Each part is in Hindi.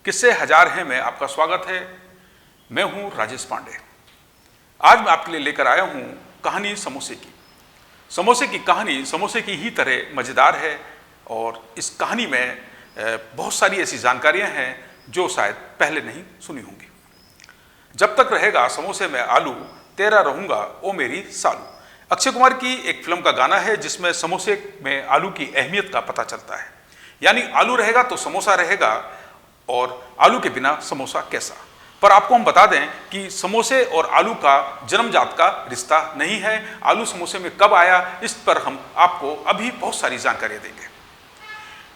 किस्से हजार हैं में आपका स्वागत है। मैं हूं राजेश पांडे। आज मैं आपके लिए लेकर आया हूं कहानी समोसे की। समोसे की कहानी समोसे की ही तरह मज़ेदार है और इस कहानी में बहुत सारी ऐसी जानकारियां हैं जो शायद पहले नहीं सुनी होंगी। जब तक रहेगा समोसे में आलू, तेरा रहूंगा ओ मेरी सालू। अक्षय कुमार की एक फिल्म का गाना है जिसमें समोसे में आलू की अहमियत का पता चलता है। यानी आलू रहेगा तो समोसा रहेगा और आलू के बिना समोसा कैसा। पर आपको हम बता दें कि समोसे और आलू का जन्मजात का रिश्ता नहीं है। आलू समोसे में कब आया, इस पर हम आपको अभी बहुत सारी जानकारी देंगे।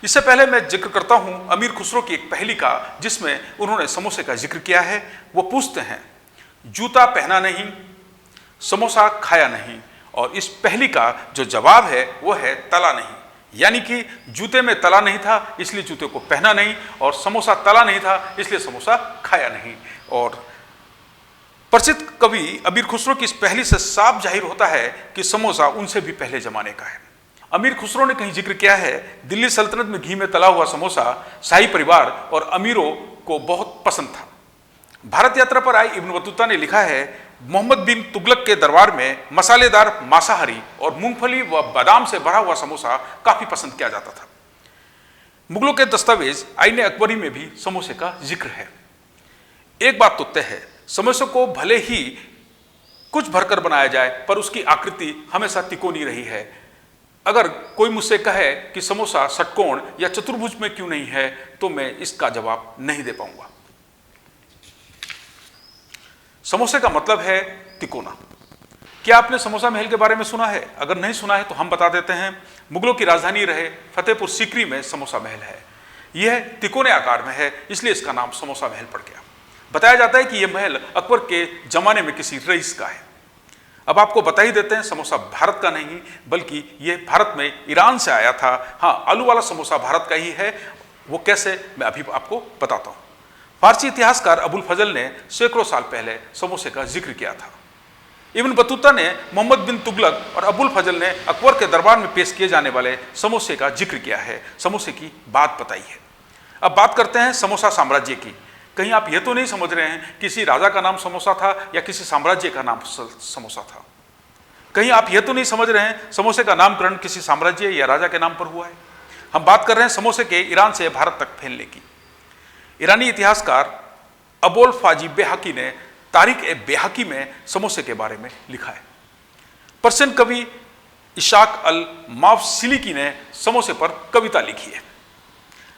इससे पहले मैं जिक्र करता हूं अमीर खुसरो की एक पहेली का, जिसमें उन्होंने समोसे का जिक्र किया है। वो पूछते हैं, जूता पहना नहीं, समोसा खाया नहीं, और इस पहेली का जो जवाब है वो है तला नहीं। यानी कि जूते में तला नहीं था इसलिए जूते को पहना नहीं, और समोसा तला नहीं था इसलिए समोसा खाया नहीं। और प्रसिद्ध कवि अमीर खुसरो की इस पहेली से साफ जाहिर होता है कि समोसा उनसे भी पहले जमाने का है। अमीर खुसरो ने कहीं जिक्र किया है, दिल्ली सल्तनत में घी में तला हुआ समोसा शाही परिवार और अमीरों को बहुत पसंद था। भारत यात्रा पर आए इब्न बतूता ने लिखा है, मोहम्मद बिन तुगलक के दरबार में मसालेदार मांसाहारी और मूंगफली व बादाम से भरा हुआ समोसा काफी पसंद किया जाता था। मुगलों के दस्तावेज आईने अकबरी में भी समोसे का जिक्र है। एक बात तो तय है, समोसे को भले ही कुछ भरकर बनाया जाए पर उसकी आकृति हमेशा तिकोनी रही है। अगर कोई मुझसे कहे कि समोसा षटकोण या चतुर्भुज में क्यों नहीं है तो मैं इसका जवाब नहीं दे पाऊंगा। समोसे का मतलब है तिकोना। क्या आपने समोसा महल के बारे में सुना है? अगर नहीं सुना है तो हम बता देते हैं। मुगलों की राजधानी रहे फतेहपुर सीकरी में समोसा महल है। यह तिकोने आकार में है, इसलिए इसका नाम समोसा महल पड़ गया। बताया जाता है कि यह महल अकबर के जमाने में किसी रईस का है। अब आपको बता ही देते हैं, समोसा भारत का नहीं बल्कि यह भारत में ईरान से आया था। हाँ, आलू वाला समोसा भारत का ही है। वो कैसे, मैं अभी आपको बताता हूँ। फारसी इतिहासकार अबुल फजल ने सैकड़ों साल पहले समोसे का जिक्र किया था। इब्न बतूता ने मोहम्मद बिन तुगलक और अबुल फजल ने अकबर के दरबार में पेश किए जाने वाले समोसे का जिक्र किया है, समोसे की बात बताई है। अब बात करते हैं समोसा साम्राज्य की। कहीं आप ये तो नहीं समझ रहे हैं किसी राजा का नाम समोसा था या किसी साम्राज्य का नाम समोसा था। कहीं आप ये तो नहीं समझ रहे हैं समोसे का नामकरण किसी साम्राज्य या राजा के नाम पर हुआ है। हम बात कर रहे हैं समोसे के ईरान से भारत तक फैलने की। ईरानी इतिहासकार अबोल फाजी बेहकी ने तारीख ए बेहकी में समोसे के बारे में लिखा है। पर्शियन कवि इशाक अल मावसिलिकी ने समोसे पर कविता लिखी है।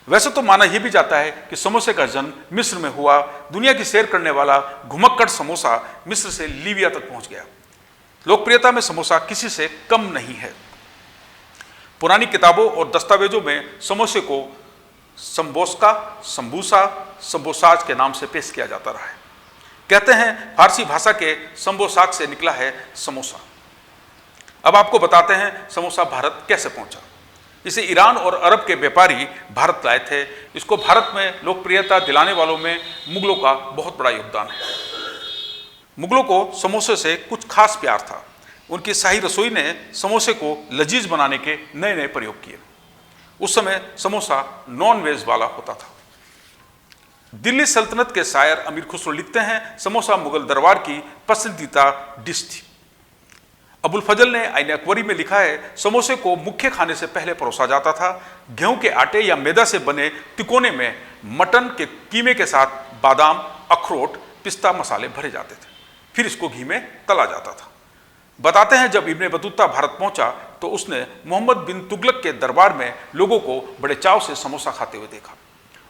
वैसे तो माना यह भी जाता है कि समोसे का जन्म मिस्र में हुआ। दुनिया की सैर करने वाला घुमक्कड़ समोसा मिस्र से लीबिया तक पहुंच गया। लोकप्रियता में समोसा किसी से कम नहीं है। पुरानी किताबों और दस्तावेजों में समोसे को संबोस्का, संबूसा, संबोसाज के नाम से पेश किया जाता रहा है। कहते हैं फारसी भाषा के संबोसाक से निकला है समोसा। अब आपको बताते हैं समोसा भारत कैसे पहुंचा। इसे ईरान और अरब के व्यापारी भारत लाए थे। इसको भारत में लोकप्रियता दिलाने वालों में मुगलों का बहुत बड़ा योगदान है। मुगलों को समोसे से कुछ खास प्यार था। उनकी शाही रसोई ने समोसे को लजीज बनाने के नए नए प्रयोग किए। उस समय समोसा नॉन वेज वाला होता था। दिल्ली सल्तनत के शायर अमीर खुसरो लिखते हैं, समोसा मुगल दरबार की पसंदीदा डिश थी। अबुल फजल ने आईने अकबरी में लिखा है, समोसे को मुख्य खाने से पहले परोसा जाता था। गेहूं के आटे या मैदा से बने तिकोने में मटन के कीमे के साथ बादाम, अखरोट, पिस्ता मसाले भरे जाते थे। फिर इसको घी में तला जाता था। बताते हैं जब इब्न बतूता भारत पहुंचा तो उसने मोहम्मद बिन तुगलक के दरबार में लोगों को बड़े चाव से समोसा खाते हुए देखा।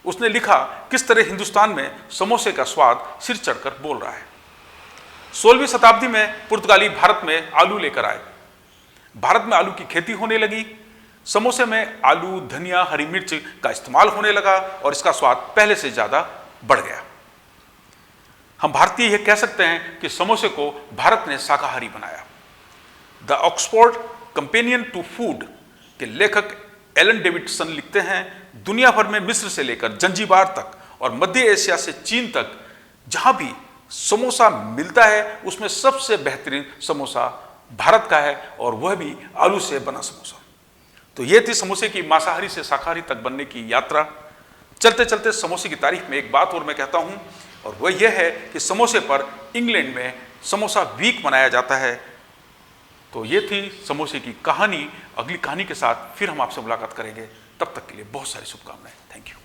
उसने लिखा, किस तरह हिंदुस्तान में समोसे का स्वाद सिर चढ़कर बोल रहा है। 16वीं शताब्दी में पुर्तगाली भारत में आलू लेकर आए। भारत में आलू की खेती होने लगी। समोसे में आलू, धनिया, हरी मिर्च का इस्तेमाल होने लगा और इसका स्वाद पहले से ज्यादा बढ़ गया। हम भारतीय यह कह सकते हैं कि समोसे को भारत ने शाकाहारी बनाया। The Oxford companion to food के लेखक एलन डेविडसन लिखते हैं, दुनिया भर में मिस्र से लेकर जंजीबार तक और मध्य एशिया से चीन तक जहां भी समोसा मिलता है उसमें सबसे बेहतरीन समोसा भारत का है, और वह भी आलू से बना समोसा। तो यह थी समोसे की मांसाहारी से शाकाहारी तक बनने की यात्रा। चलते चलते समोसे की तारीफ में एक बात और मैं कहता हूं, और वह यह है कि समोसे पर इंग्लैंड में समोसा वीक मनाया जाता है। तो ये थी समोसे की कहानी। अगली कहानी के साथ फिर हम आपसे मुलाकात करेंगे। तब तक के लिए बहुत सारी शुभकामनाएं। Thank you.